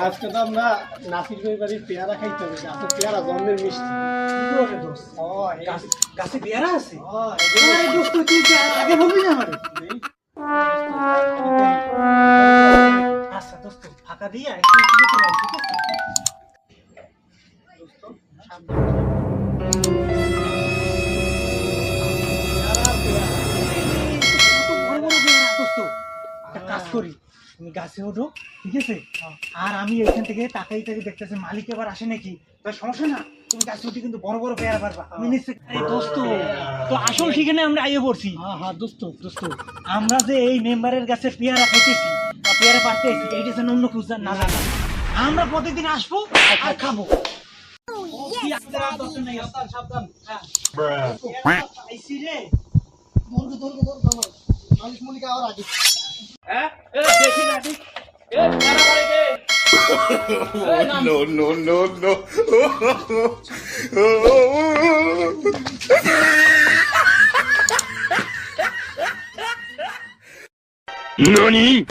আজকে তো আমরা নাসির ভাই বাড়ির পেয়ারা খাইতে হবে। গাছে পেয়ারা জন্মের মিষ্টি। গাছে পেয়ারা আছে? আগে বলবি না আমারে। আচ্ছা দোস্ত, ফাঁকা দিয়ে একটু ঠিক আছে? দোস্ত, সাবধানে। কাজ করি, তুমি গাছে ওঠো, ঠিক আছে? আর আমি এখান থেকে তাকাই থেকে দেখতেছি মালিক এবার আসে নাকি। তাই সমস্যা না, তুমি গাছে উঠে কিন্তু বড় বড় পেয়ারা পারবা। আমি নিশ্চিত। দোস্ত, তো আসল ঠিকানায় আমরা আইয়ে পড়ছি। হ্যাঁ দোস্ত, আমরা যে এই মেম্বারের কাছে পেয়ারা খাইতেছি বা পেয়ারা পারতেছি, এইটা যেন অন্য কেউ না জানে। আমরা প্রতিদিন আসবো আর খাবো। সাবধান। আইসি রে। মালিক মুলিক আর আগে। দেখি না দেখ। No. NANI